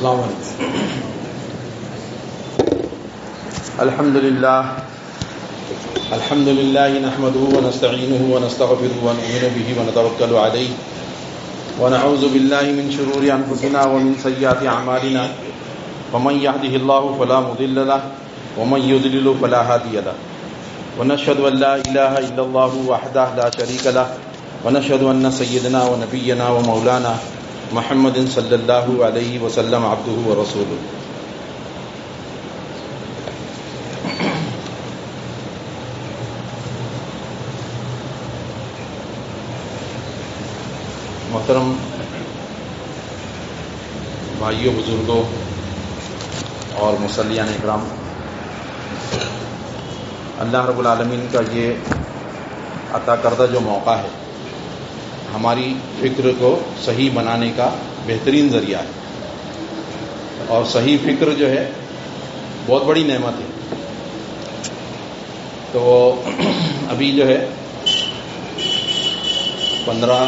السلام علیکم. الحمد للہ نحمده ونستعینه ونستغفره ونؤمن به ونتوکل علیہ ونعوذ باللہ من شرور انفسنا ومن سیئات اعمالنا ومن يهده الله فلا مضل له ومن يضلل فلا هادي له ونشهد ان لا اله الا الله وحده لا شريك له ونشهد ان سيدنا ونبينا ومولانا محمد صلی اللہ علیہ وسلم عبدہ ورسولہ. محترم بھائیوں، بزرگوں اور مصلیان اکرام، اللہ رب العالمین کا یہ عطا کردہ جو موقع ہے ہماری فکر کو صحیح بنانے کا بہترین ذریعہ ہے، اور صحیح فکر جو ہے بہت بڑی نعمت ہے. تو ابھی جو ہے 15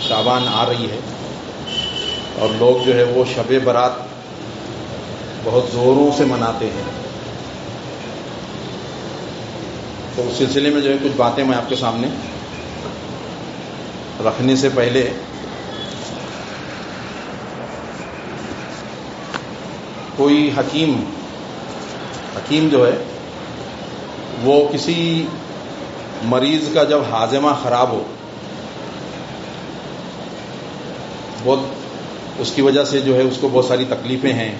شعبان آ رہی ہے اور لوگ جو ہے وہ شب برات بہت زوروں سے مناتے ہیں. تو اس سلسلے میں جو ہے کچھ باتیں میں آپ کے سامنے رکھنے سے پہلے کوئی حکیم جو ہے وہ کسی مریض کا جب ہاضمہ خراب ہو، بہت اس کی وجہ سے جو ہے اس کو بہت ساری تکلیفیں ہیں،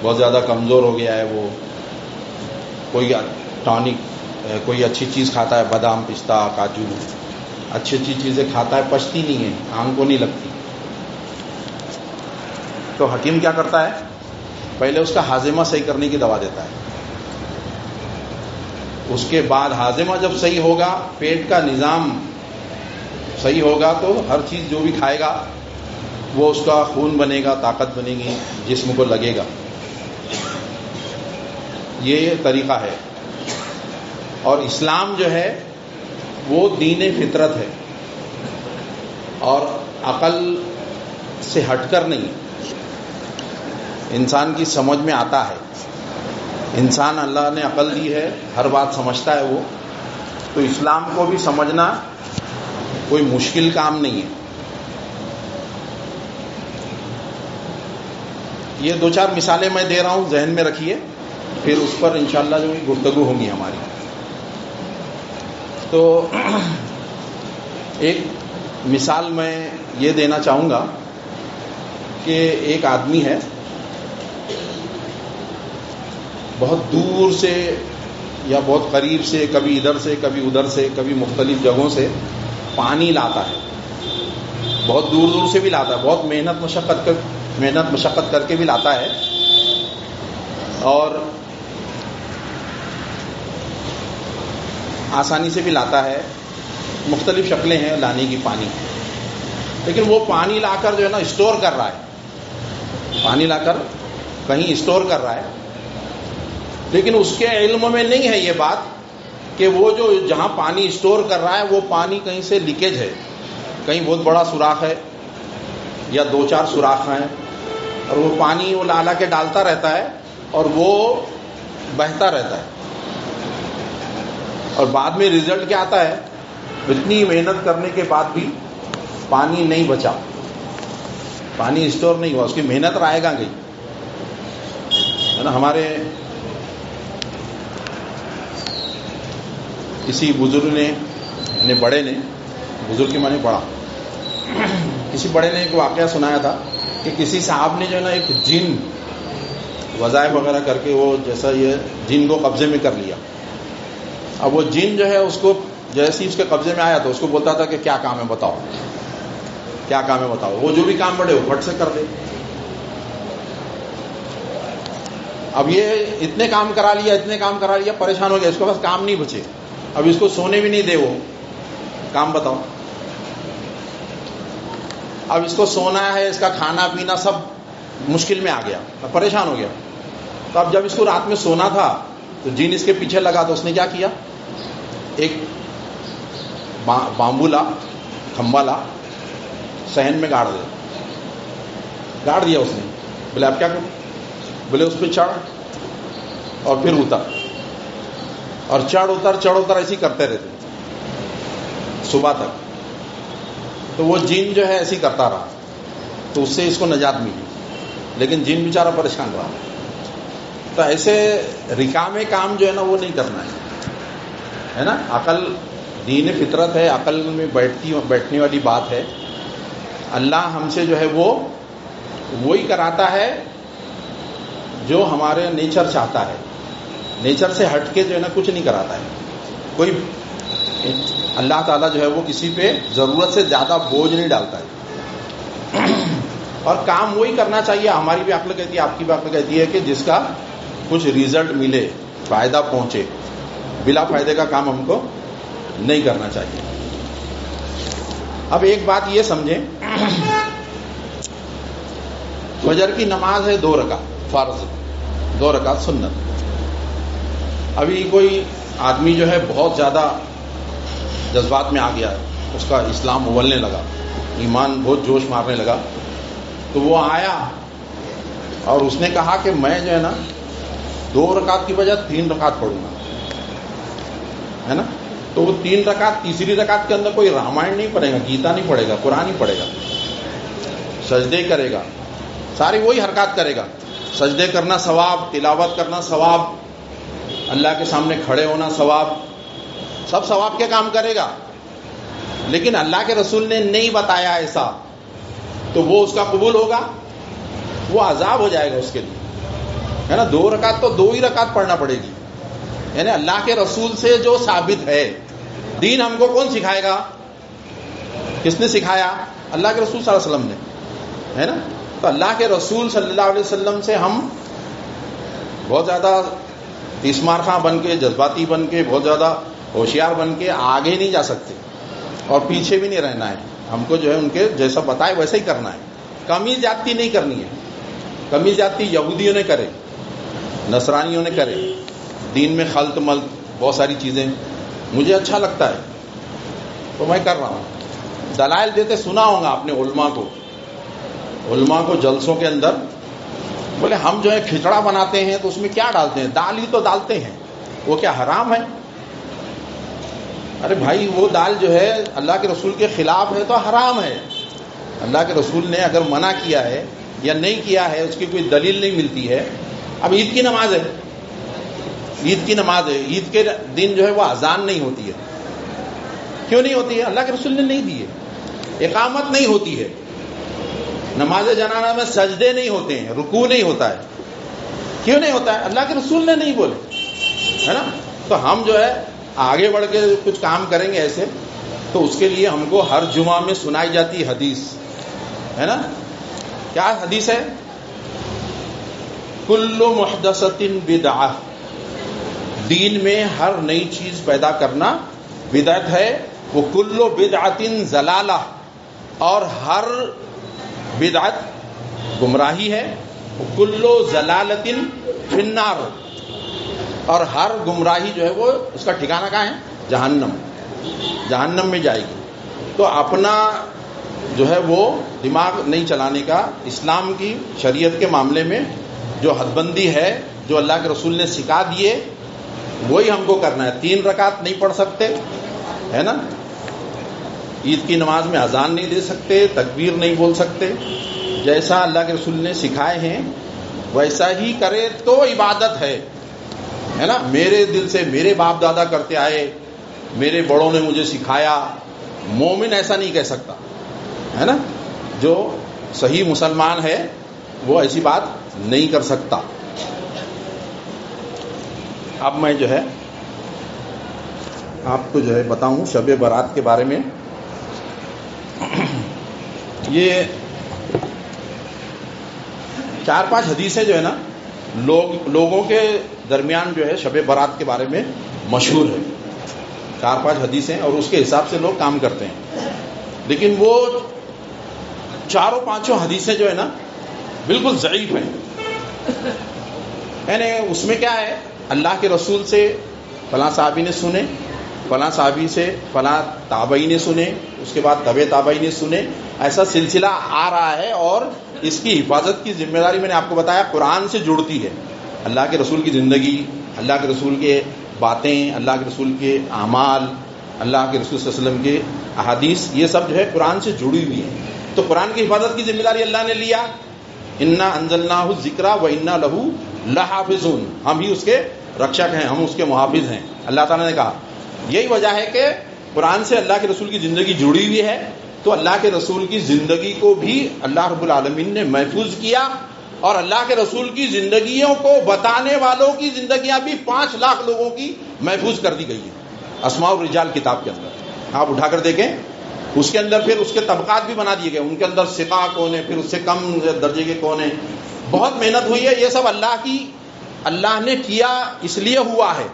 بہت زیادہ کمزور ہو گیا ہے، وہ کوئی ٹانک کوئی اچھی چیز کھاتا ہے، بادام پستہ کاجو اچھی اچھی چیزیں کھاتا ہے، پچتی نہیں ہے، آنکھ کو نہیں لگتی. تو حکیم کیا کرتا ہے؟ پہلے اس کا ہاضمہ صحیح کرنے کی دوا دیتا ہے. اس کے بعد ہاضمہ جب صحیح ہوگا، پیٹ کا نظام صحیح ہوگا، تو ہر چیز جو بھی کھائے گا وہ اس کا خون بنے گا، طاقت بنے گی، جسم کو لگے گا. یہ طریقہ ہے. اور اسلام جو ہے وہ دین فطرت ہے اور عقل سے ہٹ کر نہیں. انسان کی سمجھ میں آتا ہے، انسان اللہ نے عقل دی ہے، ہر بات سمجھتا ہے وہ. تو اسلام کو بھی سمجھنا کوئی مشکل کام نہیں ہے. یہ 2-4 مثالیں میں دے رہا ہوں، ذہن میں رکھیے، پھر اس پر انشاءاللہ جو گفتگو ہوگی ہماری. تو ایک مثال میں یہ دینا چاہوں گا کہ ایک آدمی ہے، بہت دور سے یا بہت قریب سے، کبھی ادھر سے کبھی ادھر سے، کبھی مختلف جگہوں سے پانی لاتا ہے. بہت دور دور سے بھی لاتا ہے، بہت محنت مشقت کر کے بھی لاتا ہے، اور آسانی سے بھی لاتا ہے. مختلف شکلیں ہیں لانے کی پانی. لیکن وہ پانی لا کر جو ہے نا اسٹور کر رہا ہے، پانی لا کر کہیں اسٹور کر رہا ہے. لیکن اس کے علم میں نہیں ہے یہ بات کہ وہ جو جہاں پانی اسٹور کر رہا ہے وہ پانی کہیں سے لیکیج ہے، کہیں بہت بڑا سوراخ ہے یا 2-4 سوراخ ہیں، اور وہ پانی وہ لا کے ڈالتا رہتا ہے اور وہ بہتا رہتا ہے. اور بعد میں رزلٹ کیا آتا ہے؟ اتنی محنت کرنے کے بعد بھی پانی نہیں بچا، پانی اسٹور نہیں ہوا، اس کی محنت رائے گا گئی ہے نا. ہمارے کسی بزرگ نے، یعنی بڑے نے، بزرگ کے معنی بڑا، کسی بڑے نے ایک واقعہ سنایا تھا کہ کسی صاحب نے جو ہے نا ایک جن وظائف وغیرہ کر کے وہ جیسا یہ جن کو قبضے میں کر لیا. اب وہ جن جو ہے اس کو جیسے ہی اس کے قبضے میں آیا تو اس کو بولتا تھا کہ کیا کام ہے بتاؤ، کیا کام ہے بتاؤ. وہ جو بھی کام پڑے وہ پھٹ سے کر دے. اب یہ اتنے کام کرا لیا، پریشان ہو گیا، اس کے پاس کام نہیں بچے. اب اس کو سونے بھی نہیں دے، وہ کام بتاؤ. اب اس کو سونا ہے، اس کا کھانا پینا سب مشکل میں آ گیا، پریشان ہو گیا. تو اب جب اس کو رات میں سونا تھا تو جن اس کے پیچھے لگا، تو اس نے کیا کیا، ایک بامبو لا، کھمبا لا، صحن میں گاڑ دیا اس نے. بولے آپ کیا کروں؟ بولے اس پہ چڑھ اور پھر اتر، اور چڑھ اتر ایسے ہی کرتے رہتے صبح تک. تو وہ جن جو ہے ایسے ہی کرتا رہا، تو اس سے اس کو نجات ملی، لیکن جن بیچارہ پریشان رہا. تو ایسے رکامے کام جو ہے نا وہ نہیں کرنا ہے نا. عقل دین فطرت ہے، عقل میں بیٹھنے والی بات ہے. اللہ ہم سے جو ہے وہ وہی کراتا ہے جو ہمارے نیچر چاہتا ہے. نیچر سے ہٹ کے جو ہے نا کچھ نہیں کراتا ہے کوئی. اللہ تعالیٰ جو ہے وہ کسی پہ ضرورت سے زیادہ بوجھ نہیں ڈالتا ہے، اور کام وہی کرنا چاہیے. ہماری بھی عقل کہتی ہے، آپ کی بھی عقل کہتی ہے کہ جس کا کچھ ریزلٹ ملے، فائدہ پہنچے. بلا فائدے کا کام ہم کو نہیں کرنا چاہیے. اب ایک بات یہ سمجھیں، فجر کی نماز ہے 2 رکعت فرض، 2 رکعت سنت. ابھی کوئی آدمی جو ہے بہت زیادہ جذبات میں آ گیا، اس کا اسلام اولنے لگا، ایمان بہت جوش مارنے لگا. تو وہ آیا اور اس نے کہا کہ میں جو ہے نا 2 رکعت کی بجائے 3 رکعت پڑھوں گا، ہے نا. تو وہ 3 رکعت، تیسری رکعت کے اندر کوئی رامائن نہیں پڑھے گا، گیتا نہیں پڑھے گا، قرآن نہیں پڑھے گا، سجدے کرے گا، ساری وہی حرکات کرے گا. سجدے کرنا ثواب، تلاوت کرنا ثواب، اللہ کے سامنے کھڑے ہونا ثواب، سب ثواب کے کام کرے گا. لیکن اللہ کے رسول نے نہیں بتایا ایسا، تو وہ اس کا قبول ہوگا؟ وہ عذاب ہو جائے گا اس کے لیے، ہے نا. 2 رکعت تو 2 ہی رکعت پڑھنا پڑے گی. یعنی اللہ کے رسول سے جو ثابت ہے. دین ہم کو کون سکھائے گا؟ کس نے سکھایا؟ اللہ کے رسول صلی اللہ علیہ وسلم نے، ہے نا. تو اللہ کے رسول صلی اللہ علیہ وسلم سے ہم بہت زیادہ تیسمار خاں بن کے، جذباتی بن کے، بہت زیادہ ہوشیار بن کے آگے نہیں جا سکتے، اور پیچھے بھی نہیں رہنا ہے. ہم کو جو ہے ان کے جیسا بتائے ویسا ہی کرنا ہے. کمی زیادتی نہیں کرنی ہے. کمی زیادتی یہودیوں نے کرے، نصرانیوں نے کرے، دین میں خلط ملط بہت ساری چیزیں مجھے اچھا لگتا ہے تو میں کر رہا ہوں. دلائل دیتے سنا ہوگا آپ نے علماء کو جلسوں کے اندر، بولے ہم جو ہے کھچڑا بناتے ہیں تو اس میں کیا ڈالتے ہیں؟ دال ہی تو ڈالتے ہیں، وہ کیا حرام ہے؟ ارے بھائی وہ دال جو ہے اللہ کے رسول کے خلاف ہے تو حرام ہے. اللہ کے رسول نے اگر منع کیا ہے یا نہیں کیا ہے اس کی کوئی دلیل نہیں ملتی ہے. اب عید کی نماز ہے، عید کی نماز ہے، عید کے دن جو ہے وہ اذان نہیں ہوتی ہے. کیوں نہیں ہوتی ہے؟ اللہ کے رسول نے نہیں دی ہے. اقامت نہیں ہوتی ہے. نماز جنازہ میں سجدے نہیں ہوتے ہیں، رکوع نہیں ہوتا ہے. کیوں نہیں ہوتا ہے؟ اللہ کے رسول نے نہیں بولے، ہے نا. تو ہم جو ہے آگے بڑھ کے کچھ کام کریں گے ایسے، تو اس کے لیے ہم کو ہر جمعہ میں سنائی جاتی حدیث، ہے نا. کیا حدیث ہے؟ کل محدثۃ بدعہ، دین میں ہر نئی چیز پیدا کرنا بدعت ہے. وہ کل بدعۃ ضلالہ، اور ہر بدعت گمراہی ہے. وہ کل ضلالۃ فی النار، اور ہر گمراہی جو ہے وہ اس کا ٹھکانہ کہاں ہے؟ جہنم میں جائے گی. تو اپنا جو ہے وہ دماغ نہیں چلانے کا. اسلام کی شریعت کے معاملے میں جو حد بندی ہے، جو اللہ کے رسول نے سکھا دیے، وہی ہم کو کرنا ہے. 3 رکعت نہیں پڑھ سکتے، ہے نا. عید کی نماز میں اذان نہیں دے سکتے، تکبیر نہیں بول سکتے. جیسا اللہ کے رسول نے سکھائے ہیں ویسا ہی کرے تو عبادت ہے نا. میرے دل سے میرے باپ دادا کرتے آئے، میرے بڑوں نے مجھے سکھایا، مومن ایسا نہیں کہہ سکتا، ہے نا. جو صحیح مسلمان ہے وہ ایسی بات نہیں کر سکتا. اب میں جو ہے آپ کو جو ہے بتاؤں شب برات کے بارے میں. یہ 4-5 حدیثیں جو ہے نا لوگوں کے درمیان جو ہے شب برات کے بارے میں مشہور ہے. 4-5 حدیثیں، اور اس کے حساب سے لوگ کام کرتے ہیں. لیکن وہ 4-5 حدیثیں جو ہے نا بالکل ضعیف ہیں. یعنی اس میں کیا ہے؟ اللہ کے رسول سے فلاں صحابی نے سنے، فلاں صحابی سے فلاں تابعی نے سنے، اس کے بعد تبع تابعی نے سنے، ایسا سلسلہ آ رہا ہے. اور اس کی حفاظت کی ذمہ داری میں نے آپ کو بتایا قرآن سے جڑتی ہے. اللہ کے رسول کی زندگی، اللہ کے رسول کے باتیں، اللہ کے رسول کے اعمال، اللہ کے رسول صلی اللہ علیہ وسلم کے احادیث، یہ سب جو ہے قرآن سے جڑی ہوئی ہیں. تو قرآن کی حفاظت کی ذمہ داری اللہ نے لیا. انا انزلناہ الذکر و انا لہ لحافظون، ہم ہی اس کے رکشک ہیں، ہم اس کے محافظ ہیں. اللہ تعالیٰ نے کہا یہی وجہ ہے کہ قرآن سے اللہ کے رسول کی زندگی جڑی ہوئی ہے. تو اللہ کے رسول کی زندگی کو بھی اللہ رب العالمین نے محفوظ کیا، اور اللہ کے رسول کی زندگیوں کو بتانے والوں کی زندگیاں بھی 5 لاکھ لوگوں کی محفوظ کر دی گئی ہیں. اسماء الرجال کتاب کے اندر آپ اٹھا کر دیکھیں، اس کے اندر پھر اس کے طبقات بھی بنا دیے گئے. ان کے اندر ثقہ کون ہے، پھر اس سے کم درجے کے کون ہیں. بہت محنت ہوئی ہے. یہ سب اللہ نے کیا، اس لیے ہوا ہے.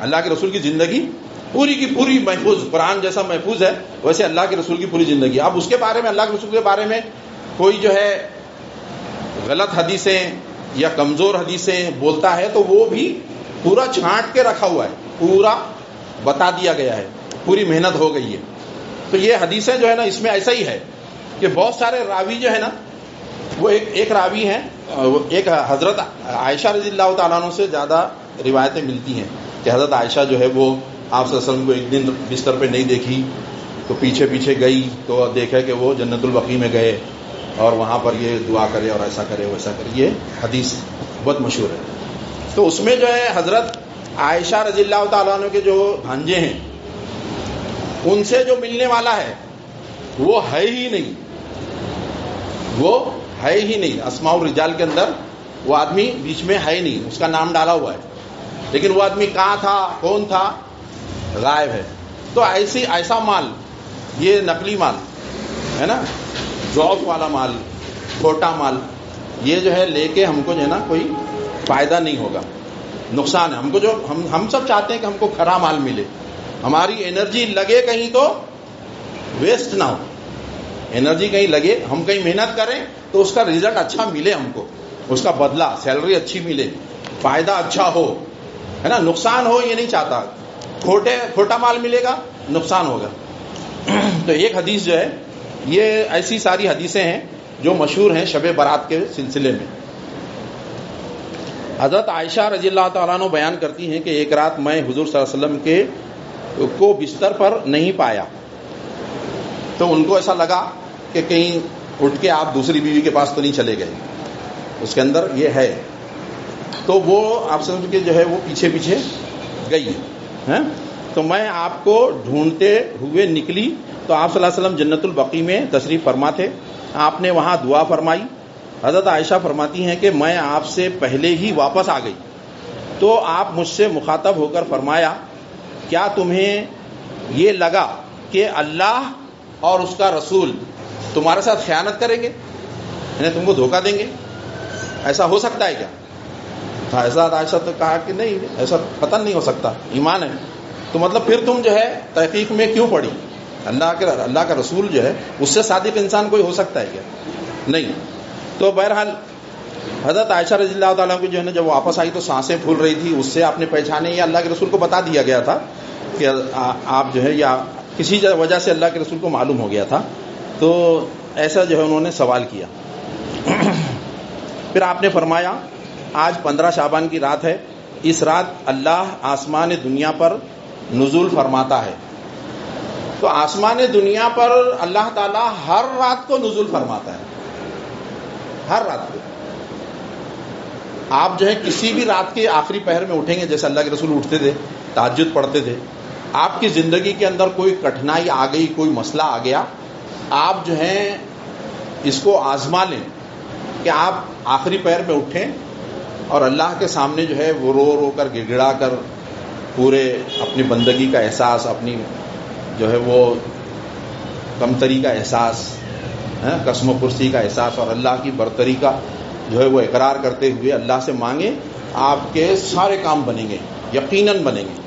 اللہ کے رسول کی زندگی پوری کی پوری محفوظ، قرآن جیسا محفوظ ہے ویسے اللہ کے رسول کی پوری زندگی. اب اس کے بارے میں، اللہ کے رسول کے بارے میں کوئی جو ہے غلط حدیثیں یا کمزور حدیثیں بولتا ہے تو وہ بھی پورا چھانٹ کے رکھا ہوا ہے، پورا بتا دیا گیا ہے، پوری محنت ہو گئی ہے. تو یہ حدیثیں جو ہے نا، اس میں ایسا ہی ہے کہ بہت سارے راوی جو ہے نا، وہ ایک راوی ہیں، ایک حضرت عائشہ رضی اللہ تعالیٰ عنہ سے زیادہ روایتیں ملتی ہیں کہ حضرت عائشہ جو ہے وہ آپ صلی اللہ علیہ وسلم کو ایک دن بستر پہ نہیں دیکھی تو پیچھے پیچھے گئی تو دیکھا کہ وہ جنت البقیع میں گئے اور وہاں پر یہ دعا کرے اور ایسا کرے ویسا کرے. یہ حدیث بہت مشہور ہے. تو اس میں جو ہے حضرت عائشہ رضی اللہ تعالیٰ عنہ کے جو بھانجے ہیں ان سے جو ملنے والا ہے وہ ہے ہی نہیں، وہ ہے ہی نہیں. اسماء الرجال کے اندر وہ آدمی بیچ میں ہے ہی نہیں، اس کا نام ڈالا ہوا ہے، لیکن وہ آدمی کہاں تھا، کون تھا، غائب ہے. تو ایسا مال، یہ نقلی مال ہے نا، ضعف والا مال، چھوٹا مال، یہ جو ہے لے کے ہم کو جو ہے نا کوئی فائدہ نہیں ہوگا، نقصان ہے. ہم کو جو ہم سب چاہتے ہیں کہ ہم کو کھرا مال ملے، ہماری انرجی لگے کہیں تو ویسٹ نہ ہو. انرجی کہیں لگے، ہم کہیں محنت کریں تو اس کا رزلٹ اچھا ملے، ہم کو اس کا بدلہ، سیلری اچھی ملے، فائدہ اچھا ہو، ہے نا. نقصان ہو یہ نہیں چاہتا. کھوٹا مال ملے گا، نقصان ہوگا. تو ایک حدیث جو ہے، یہ ایسی ساری حدیثیں ہیں جو مشہور ہیں شب برات کے سلسلے میں. حضرت عائشہ رضی اللہ تعالیٰ عنہ بیان کرتی ہیں کہ ایک رات میں حضور صلی اللہ علیہ وسلم کو بستر پر نہیں پایا تو ان کو ایسا لگا کہ کہیں اٹھ کے آپ دوسری بیوی کے پاس تو نہیں چلے گئے، اس کے اندر یہ ہے. تو وہ آپ سمجھ کے جو ہے وہ پیچھے پیچھے گئی ہے. تو میں آپ کو ڈھونڈتے ہوئے نکلی تو آپ صلی اللہ علیہ وسلم جنت البقیع میں تشریف فرما تھے. آپ نے وہاں دعا فرمائی. حضرت عائشہ فرماتی ہیں کہ میں آپ سے پہلے ہی واپس آ گئی تو آپ مجھ سے مخاطب ہو کر فرمایا، کیا تمہیں یہ لگا کہ اللہ اور اس کا رسول تمہارے ساتھ خیانت کریں گے، یعنی تم کو دھوکہ دیں گے؟ ایسا ہو سکتا ہے کیا؟ حضرت عائشہ تو کہا کہ نہیں، ایسا قطعاً نہیں ہو سکتا، ایمان ہے. تو مطلب پھر تم جو ہے تحقیق میں کیوں پڑی؟ اللہ کا رسول جو ہے اس سے صادق انسان کوئی ہو سکتا ہے کیا؟ نہیں. تو بہرحال حضرت عائشہ رضی اللہ تعالیٰ کو جو ہے نا جب واپس آئی تو سانسیں پھول رہی تھی. اس سے آپ نے پہچانے، یا اللہ کے رسول کو بتا دیا گیا تھا کہ آپ جو ہے، یا کسی وجہ سے اللہ کے رسول کو معلوم ہو گیا تھا. تو ایسا جو ہے انہوں نے سوال کیا. پھر آپ نے فرمایا، آج 15 شعبان کی رات ہے، اس رات اللہ آسمان دنیا پر نزول فرماتا ہے. تو آسمان دنیا پر اللہ تعالیٰ ہر رات کو نزول فرماتا ہے، ہر رات کو. آپ جو ہے کسی بھی رات کے آخری پہر میں اٹھیں گے، جیسے اللہ کے رسول اٹھتے تھے، تہجد پڑھتے تھے. آپ کی زندگی کے اندر کوئی کٹھنائی آ گئی، کوئی مسئلہ آ گیا، آپ جو ہیں اس کو آزما لیں کہ آپ آخری پہر میں اٹھیں اور اللہ کے سامنے جو ہے وہ رو رو کر گڑ گڑا کر پورے اپنی بندگی کا احساس، اپنی جو ہے وہ کمتری کا احساس، قسم و پرسی کا احساس اور اللہ کی برتری کا جو ہے وہ اقرار کرتے ہوئے اللہ سے مانگیں. آپ کے سارے کام بنیں گے، یقیناً بنیں گے،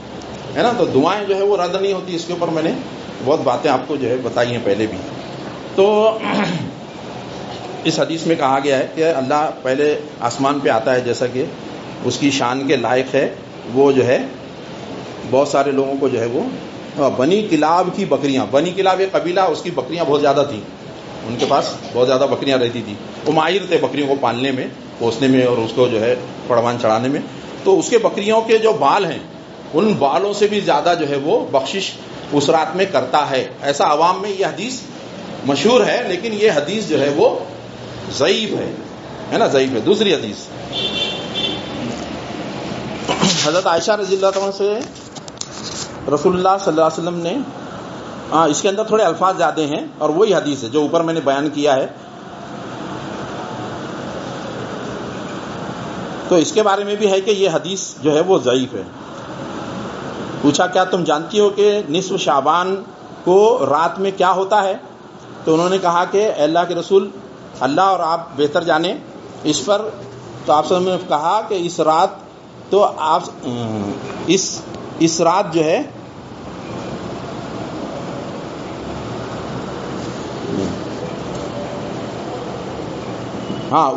ہے نا. تو دعائیں جو ہے وہ رد نہیں ہوتی. اس کے اوپر میں نے بہت باتیں آپ کو جو ہے بتائی ہیں پہلے بھی. تو اس حدیث میں کہا گیا ہے کہ اللہ پہلے آسمان پہ آتا ہے، جیسا کہ اس کی شان کے لائق ہے. وہ جو ہے بہت سارے لوگوں کو جو ہے وہ بنی کلاب کی بکریاں، بنی کلاب ایک قبیلہ، اس کی بکریاں بہت زیادہ تھیں، ان کے پاس بہت زیادہ بکریاں رہتی تھیں، وہ ماہر تھے بکریوں کو پالنے میں، پوسنے میں اور اس کو جو ہے پڑوان چڑھانے میں. تو اس کے بکریوں کے جو بال ہیں ان بالوں سے بھی زیادہ جو ہے وہ بخشش اس رات میں کرتا ہے. ایسا عوام میں یہ حدیث مشہور ہے، لیکن یہ حدیث جو ہے وہ ضعیف ہے نا، ضعیف ہے. دوسری حدیث حضرت عائشہ رضی اللہ عنہ سے رسول اللہ صلی اللہ علیہ وسلم نے، اس کے اندر تھوڑے الفاظ زیادہ ہیں اور وہی حدیث ہے جو اوپر میں نے بیان کیا ہے. تو اس کے بارے میں بھی ہے کہ یہ حدیث جو ہے وہ ضعیف ہے. پوچھا کیا تم جانتی ہو کہ نصف شعبان کو رات میں کیا ہوتا ہے؟ تو انہوں نے کہا کہ اللہ کے رسول، اللہ اور آپ بہتر جانیں اس پر. تو آپ نے کہا کہ اس رات تو آپ اس رات جو ہے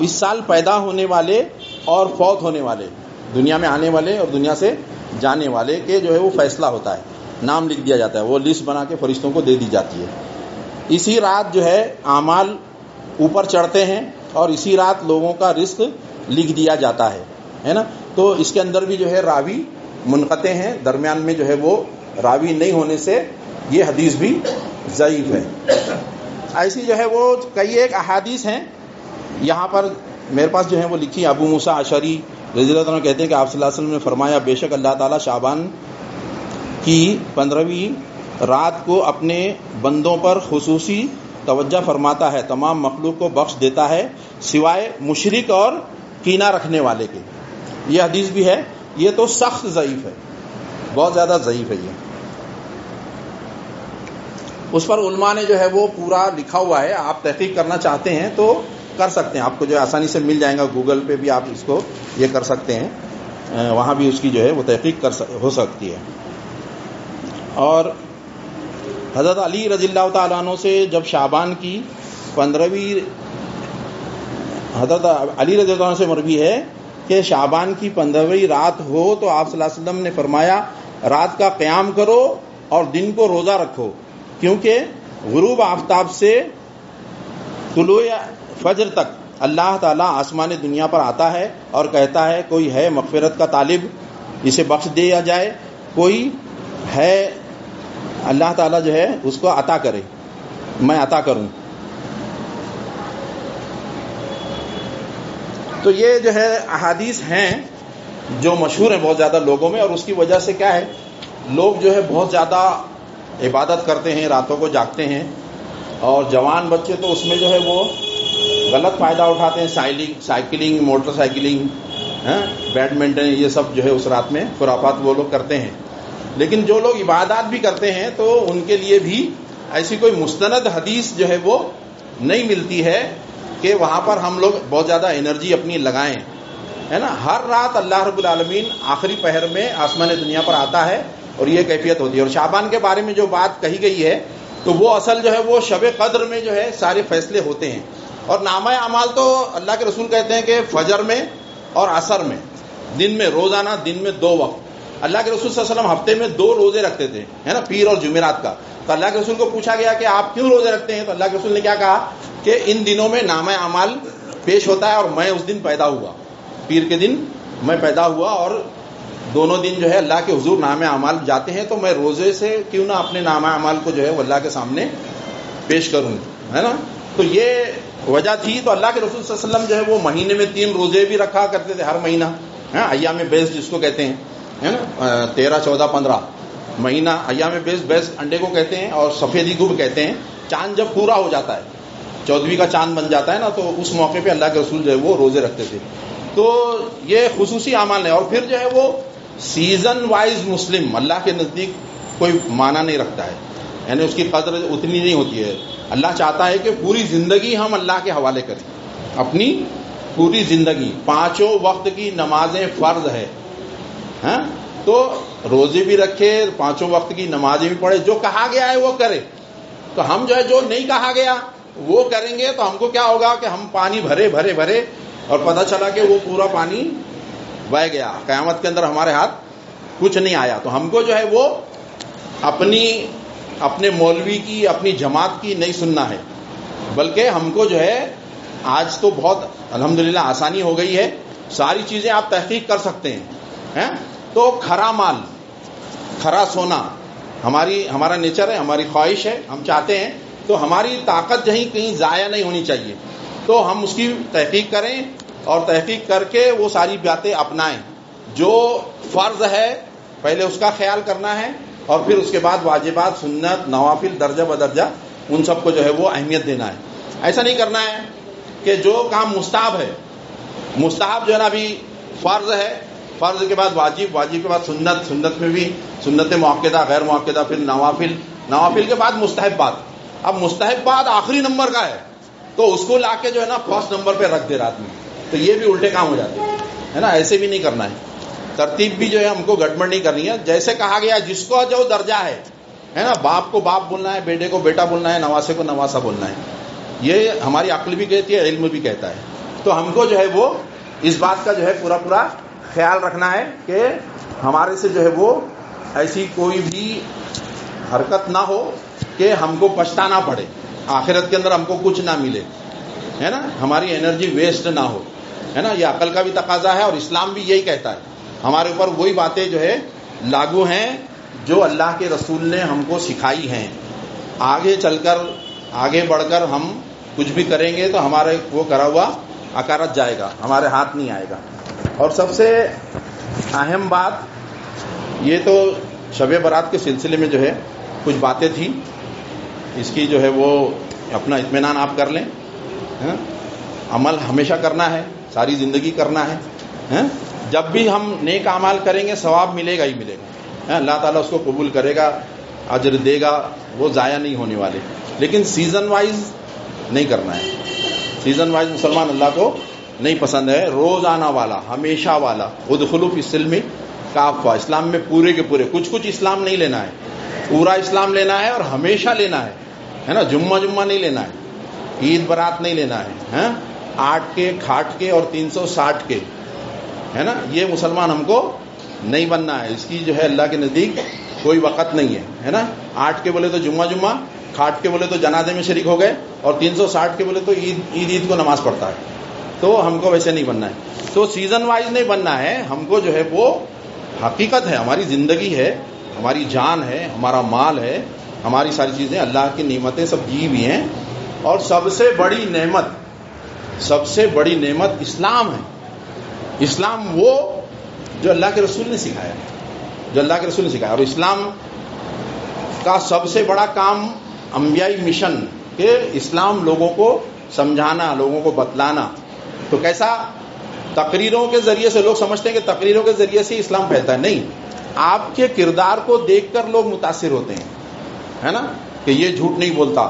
اس سال پیدا ہونے والے اور فوت ہونے والے، دنیا میں آنے والے اور دنیا سے جانے والے کے جو ہے وہ فیصلہ ہوتا ہے، نام لکھ دیا جاتا ہے، وہ لسٹ بنا کے فرشتوں کو دے دی جاتی ہے. اسی رات جو ہے اعمال اوپر چڑھتے ہیں اور اسی رات لوگوں کا رزق لکھ دیا جاتا ہے نا. تو اس کے اندر بھی جو ہے راوی منقطع ہیں، درمیان میں جو ہے وہ راوی نہیں ہونے سے یہ حدیث بھی ضعیف ہے. ایسی جو ہے وہ کئی ایک احادیث ہیں. یہاں پر میرے پاس جو ہے وہ لکھی، ابو موسیٰ اشعری رضی اللہ عنہ کہتے ہیں کہ آپ صلی اللہ علیہ وسلم نے فرمایا بے شک اللہ تعالیٰ شعبان کی 15ویں رات کو اپنے بندوں پر خصوصی توجہ فرماتا ہے، تمام مخلوق کو بخش دیتا ہے سوائے مشرک اور کینہ رکھنے والے کے. یہ حدیث بھی ہے، یہ تو سخت ضعیف ہے، بہت زیادہ ضعیف ہے. یہ اس پر علماء نے جو ہے وہ پورا لکھا ہوا ہے، آپ تحقیق کرنا چاہتے ہیں تو کر سکتے ہیں، آپ کو جو ہے آسانی سے مل جائے گا، گوگل پہ بھی آپ اس کو یہ کر سکتے ہیں، وہاں بھی اس کی جو ہے وہ تحقیق ہو سکتی ہے. اور حضرت علی رضی اللہ تعالیٰ عنہ سے جب شعبان کی 15ویں، حضرت علی رضی اللہ عنہ سے مروی ہے کہ شعبان کی 15ویں رات ہو تو آپ صلی اللہ علیہ وسلم نے فرمایا رات کا قیام کرو اور دن کو روزہ رکھو، کیونکہ غروب آفتاب سے طلوع فجر تک اللہ تعالیٰ آسمان دنیا پر آتا ہے اور کہتا ہے کوئی ہے مغفرت کا طالب، اسے بخش دیا جائے، کوئی ہے اللہ تعالیٰ جو ہے اس کو عطا کرے، میں عطا کروں. تو یہ جو ہے احادیث ہیں جو مشہور ہیں بہت زیادہ لوگوں میں، اور اس کی وجہ سے کیا ہے، لوگ جو ہے بہت زیادہ عبادت کرتے ہیں، راتوں کو جاگتے ہیں، اور جوان بچے تو اس میں جو ہے وہ غلط فائدہ اٹھاتے ہیں، سائیکلنگ، موٹر سائیکلنگ، بیڈمنٹن، یہ سب جو ہے اس رات میں خرافات وہ لوگ کرتے ہیں. لیکن جو لوگ عبادات بھی کرتے ہیں تو ان کے لیے بھی ایسی کوئی مستند حدیث جو ہے وہ نہیں ملتی ہے کہ وہاں پر ہم لوگ بہت زیادہ انرجی اپنی لگائیں، ہے نا. ہر رات اللہ رب العالمین آخری پہر میں آسمان دنیا پر آتا ہے اور یہ کیفیت ہوتی ہے. اور شعبان کے بارے میں جو بات کہی گئی ہے تو وہ اصل جو ہے وہ شب قدر میں جو ہے سارے فیصلے ہوتے ہیں. اور نامہ اعمال تو اللہ کے رسول کہتے ہیں کہ فجر میں اور عصر میں، دن میں، روزانہ دن میں 2 وقت. اللہ کے رسول صلی اللہ علیہ وسلم ہفتے میں 2 روزے رکھتے تھے، ہے نا، پیر اور جمعرات کا. تو اللہ کے رسول کو پوچھا گیا کہ آپ کیوں روزے رکھتے ہیں؟ تو اللہ کے رسول نے کیا کہا کہ ان دنوں میں نامہ اعمال پیش ہوتا ہے اور میں اس دن پیدا ہوا، پیر کے دن میں پیدا ہوا، اور دونوں دن جو ہے اللہ کے حضور نامہ اعمال جاتے ہیں، تو میں روزے سے کیوں نہ اپنے نامہ اعمال کو جو ہے وہ اللہ کے سامنے پیش کروں، ہے نا. تو یہ وجہ تھی. تو اللہ کے رسول صلی اللہ علیہ وسلم جو ہے وہ مہینے میں 3 روزے بھی رکھا کرتے تھے، ہر مہینہ، ایام بیس جس کو کہتے ہیں، ہے نا، 13، 14، 15 مہینہ ایام بیس انڈے کو کہتے ہیں، اور سفیدی کو بھی کہتے ہیں. چاند جب پورا ہو جاتا ہے، 14ویں کا چاند بن جاتا ہے نا، تو اس موقع پہ اللہ کے رسول جو ہے وہ روزے رکھتے تھے. تو یہ خصوصی اعمال ہے. اور پھر جو ہے وہ سیزن وائز مسلم اللہ کے نزدیک کوئی معنی نہیں رکھتا ہے، یعنی اس کی قدر اتنی نہیں ہوتی ہے. اللہ چاہتا ہے کہ پوری زندگی ہم اللہ کے حوالے کریں، اپنی پوری زندگی. 5 وقت کی نمازیں فرض ہے، تو روزے بھی رکھے، 5 وقت کی نمازیں بھی پڑھے، جو کہا گیا ہے وہ کرے. تو ہم جو ہے جو نہیں کہا گیا وہ کریں گے تو ہم کو کیا ہوگا کہ ہم پانی بھرے بھرے بھرے اور پتہ چلا کہ وہ پورا پانی بہہ گیا، قیامت کے اندر ہمارے ہاتھ کچھ نہیں آیا. تو ہم کو جو ہے وہ اپنے مولوی کی, اپنی جماعت کی نہیں سننا ہے, بلکہ ہم کو جو ہے آج تو بہت الحمدللہ آسانی ہو گئی ہے, ساری چیزیں آپ تحقیق کر سکتے ہیں. تو کھرا مال, کھرا سونا ہمارا نیچر ہے, ہماری خواہش ہے, ہم چاہتے ہیں, تو ہماری طاقت کہیں ضائع نہیں ہونی چاہیے. تو ہم اس کی تحقیق کریں اور تحقیق کر کے وہ ساری باتیں اپنائیں. جو فرض ہے پہلے اس کا خیال کرنا ہے, اور پھر اس کے بعد واجبات, سنت, نوافل درجہ بدرجہ ان سب کو جو ہے وہ اہمیت دینا ہے. ایسا نہیں کرنا ہے کہ جو کام مستحب ہے, مستحب جو ہے نا ابھی فرض ہے, فرض کے بعد واجب, واجب کے بعد سنت, سنت میں بھی سنت موقدہ, غیر موقدہ, پھر نوافل, نوافل کے بعد مستحبات. اب مستحبات آخری نمبر کا ہے تو اس کو لا کے جو ہے نا فرسٹ نمبر پہ رکھ دے رہا آدمی, تو یہ بھی الٹے کام ہو جاتے ہیں, ہے نا. ایسے بھی نہیں کرنا ہے. ترتیب بھی جو ہے ہم کو گڑبڑ نہیں کرنی ہے. جیسے کہا گیا جس کو جو درجہ ہے نا, باپ کو باپ بولنا ہے, بیٹے کو بیٹا بولنا ہے, نواسے کو نواسا بولنا ہے. یہ ہماری عقل بھی کہتی ہے, علم بھی کہتا ہے. تو ہم کو جو ہے وہ اس بات کا جو ہے پورا خیال رکھنا ہے کہ ہمارے سے جو ہے وہ ایسی کوئی بھی حرکت نہ ہو کہ ہم کو پچھتانا پڑے, آخرت کے اندر ہم کو کچھ نہ ملے, ہے نا. ہماری انرجی ویسٹ نہ ہو, ہے نا. یہ عقل کا بھی تقاضا ہے, اور اسلام بھی یہی کہتا ہے. ہمارے اوپر وہی باتیں جو ہے لاگو ہیں جو اللہ کے رسول نے ہم کو سکھائی ہیں. آگے چل کر, آگے بڑھ کر ہم کچھ بھی کریں گے تو ہمارے وہ کرا ہوا اکارت جائے گا, ہمارے ہاتھ نہیں آئے گا. اور سب سے اہم بات یہ تو شب برات کے سلسلے میں جو ہے کچھ باتیں تھیں, اس کی جو ہے وہ اپنا اطمینان آپ کر لیں. عمل ہمیشہ کرنا ہے, ساری زندگی کرنا ہے. جب بھی ہم نیک اعمال کریں گے ثواب ملے گا ہی ملے گا. اللہ تعالیٰ اس کو قبول کرے گا, اجر دے گا, وہ ضائع نہیں ہونے والے. لیکن سیزن وائز نہیں کرنا ہے. سیزن وائز مسلمان اللہ کو نہیں پسند ہے. روزانہ والا, ہمیشہ والا. ادخلوا فی السلم کافہ, اسلام میں پورے کے پورے, کچھ اسلام نہیں لینا ہے, پورا اسلام لینا ہے اور ہمیشہ لینا ہے نا. جمعہ نہیں لینا ہے, عید برات نہیں لینا ہے, 8 کے, کھاٹ کے اور 360 کے, ہے نا. یہ مسلمان ہم کو نہیں بننا ہے. اس کی جو ہے اللہ کے نزدیک کوئی وقت نہیں ہے نا. 8 کے بولے تو جمعہ, کھاٹ کے بولے تو جنازے میں شریک ہو گئے, اور 360 کے بولے تو عید کو نماز پڑھتا ہے. تو ہم کو ویسے نہیں بننا ہے. تو سیزن وائز نہیں بننا ہے ہم کو. جو ہے وہ حقیقت ہے, ہماری زندگی ہے, ہماری جان ہے, ہمارا مال ہے, ہماری ساری چیزیں اللہ کی نعمتیں سب دی ہوئی ہیں. اور سب سے بڑی نعمت اسلام ہے. اسلام وہ جو اللہ کے رسول نے سکھایا, اور اسلام کا سب سے بڑا کام انبیائی مشن کہ اسلام لوگوں کو سمجھانا, لوگوں کو بتلانا. تو کیسا تقریروں کے ذریعے سے لوگ سمجھتے ہیں کہ تقریروں کے ذریعے سے اسلام پھیلتا ہے. نہیں, آپ کے کردار کو دیکھ کر لوگ متاثر ہوتے ہیں, ہے نا. کہ یہ جھوٹ نہیں بولتا,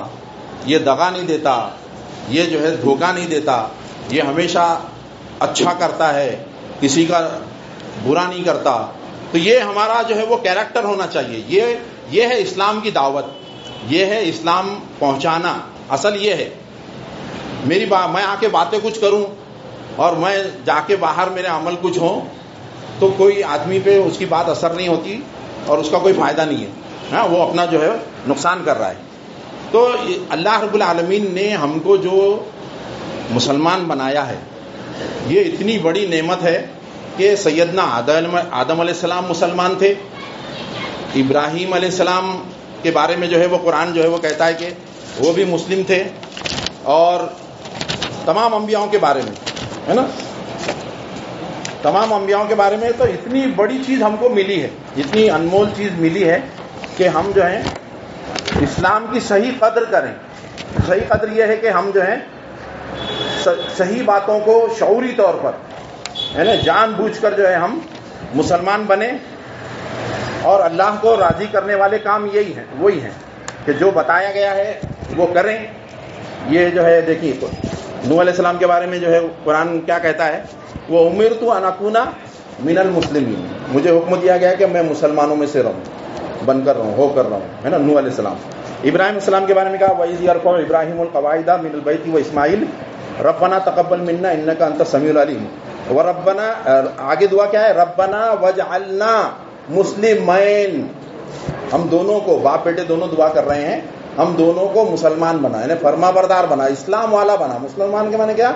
یہ دغا نہیں دیتا, یہ جو ہے دھوکہ نہیں دیتا, یہ ہمیشہ اچھا کرتا ہے, کسی کا برا نہیں کرتا. تو یہ ہمارا جو ہے وہ کیریکٹر ہونا چاہیے. یہ ہے اسلام کی دعوت, یہ ہے اسلام پہنچانا. اصل یہ ہے. میں آ کے باتیں کچھ کروں اور میں جا کے باہر میرے عمل کچھ ہوں تو کوئی آدمی پہ اس کی بات اثر نہیں ہوتی اور اس کا کوئی فائدہ نہیں ہے. وہ اپنا جو ہے نقصان کر رہا ہے. تو اللہ رب العالمین نے ہم کو جو مسلمان بنایا ہے یہ اتنی بڑی نعمت ہے کہ سیدنا آدم علیہ السلام مسلمان تھے. ابراہیم علیہ السلام کے بارے میں جو ہے وہ قرآن جو ہے وہ کہتا ہے کہ وہ بھی مسلم تھے. اور تمام انبیاءوں کے بارے میں, ہے نا, تمام انبیاءوں کے بارے میں. تو اتنی بڑی چیز ہم کو ملی ہے, اتنی انمول چیز ملی ہے کہ ہم جو ہیں اسلام کی صحیح قدر کریں. صحیح قدر یہ ہے کہ ہم جو ہیں صحیح باتوں کو شعوری طور پر, ہے نا, جان بوجھ کر جو ہے ہم مسلمان بنیں. اور اللہ کو راضی کرنے والے کام وہی ہیں کہ جو بتایا گیا ہے وہ کریں. یہ جو ہے دیکھیے نوح علیہ السلام کے بارے میں جو ہے قرآن کیا کہتا ہے, وہ امرت ان اکون من المسلمین, مجھے حکم دیا گیا کہ میں مسلمانوں میں سے بن کر رہوں, ہو کر رہوں, ہے نا. نوح علیہ السلام. ابراہیم علیہ السلام کے بارے میں کہا وَإِذْ يَرْفَعُ إِبْرَاهِيمُ الْقَوَاعِدَ مِنَ الْبَيْتِ وَإِسْمَاعِيلُ رَبَّنَا تَقَبَّلْ مِنَّا إِنَّكَ أَنْتَ السَّمِيعُ الْعَلِيمُ. وربنا, آگے دعا کیا ہے, ربنا وجعلنا مسلمین, ہم دونوں کو، باپ بیٹے دونوں دعا کر رہے ہیں، ہم دونوں کو مسلمان بنا، یعنی فرما بردار بنا، اسلام والا بنا. مسلمان کے معنی کیا؟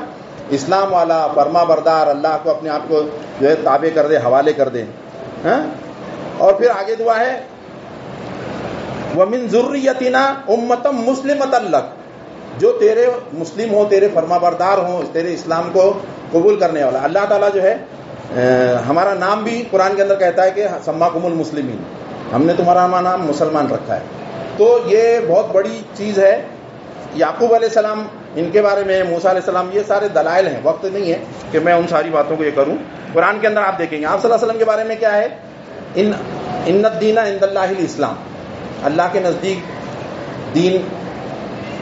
اسلام والا، فرما بردار، اللہ کو اپنے آپ کو جو ہے تابع کر دے، حوالے کر دے. اور پھر آگے دعا ہے وَمِن ذُرِّيَّتِنَا أُمَّةً مُسْلِمَةً لَكَ، جو تیرے مسلم ہو، تیرے فرما بردار ہوں، تیرے اسلام کو قبول کرنے والا. اللہ تعالیٰ جو ہے ہمارا نام بھی قرآن کے اندر کہتا ہے کہ سماکم المسلمین، ہم نے تمہارا نام مسلمان رکھا ہے. تو یہ بہت بڑی چیز ہے. یعقوب علیہ السلام، ان کے بارے میں موسیٰ علیہ السلام، یہ سارے دلائل ہیں. وقت نہیں ہے کہ میں ان ساری باتوں کو یہ کروں. قرآن کے اندر آپ دیکھیں گے آپ صلی اللہ علیہ وسلم کے بارے میں کیا ہے، ان الدین عند اللہ الاسلام، اللہ کے نزدیک دین،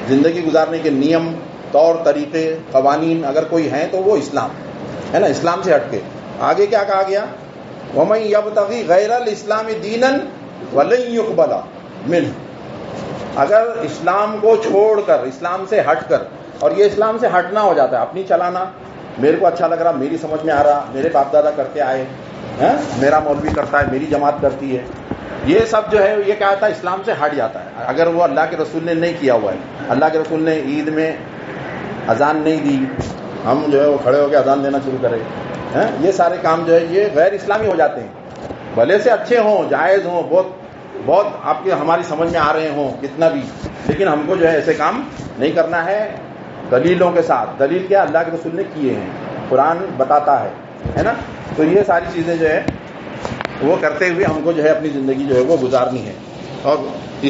زندگی گزارنے کے نیم، طور طریقے، قوانین اگر کوئی ہیں تو وہ اسلام ہے نا، اسلام سے ہٹ کے. آگے کیا کہا گیا، وَمَن يَبْتَغِي غَيْرَ الْإِسْلَامِ دِينًا وَلَن يُقْبَلَ مِنْهُ، اگر اسلام کو چھوڑ کر، اسلام سے ہٹ کر، اور یہ اسلام سے ہٹنا ہو جاتا ہے، اپنی چلانا، میرے کو اچھا لگ رہا، میری سمجھ میں آ رہا، میرے باپ دادا کرتے آئے، میرا مولوی کرتا ہے، میری جماعت کرتی ہے، یہ سب جو ہے یہ کیا ہوتا ہے، اسلام سے ہٹ جاتا ہے. اگر وہ اللہ کے رسول نے نہیں کیا ہوا ہے، اللہ کے رسول نے عید میں اذان نہیں دی، ہم جو ہے وہ کھڑے ہو کے اذان دینا شروع کرے، یہ سارے کام جو ہے یہ غیر اسلامی ہو جاتے ہیں. بھلے سے اچھے ہوں، جائز ہوں، بہت آپ کے ہماری سمجھ میں آ رہے ہوں کتنا بھی، لیکن ہم کو جو ہے ایسے کام نہیں کرنا ہے دلیلوں کے ساتھ. دلیل کیا؟ اللہ کے رسول نے کیے ہیں، قرآن بتاتا ہے نا. تو یہ ساری چیزیں جو ہے وہ کرتے ہوئے ہم کو جو ہے اپنی زندگی جو ہے وہ گزارنی ہے. اور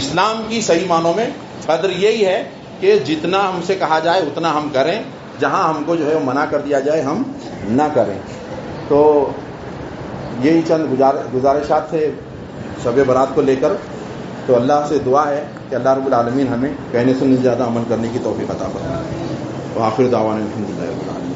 اسلام کی صحیح معنوں میں قدر یہی ہے کہ جتنا ہم سے کہا جائے اتنا ہم کریں، جہاں ہم کو جو ہے منع کر دیا جائے ہم نہ کریں. تو یہی چند گزارشات تھے شب برات کو لے کر. تو اللہ سے دعا ہے کہ اللہ رب العالمین ہمیں کہنے سے زیادہ عمل کرنے کی توفیق عطا فرمائے. وآخر دعوانا الحمدللہ رب العالمین.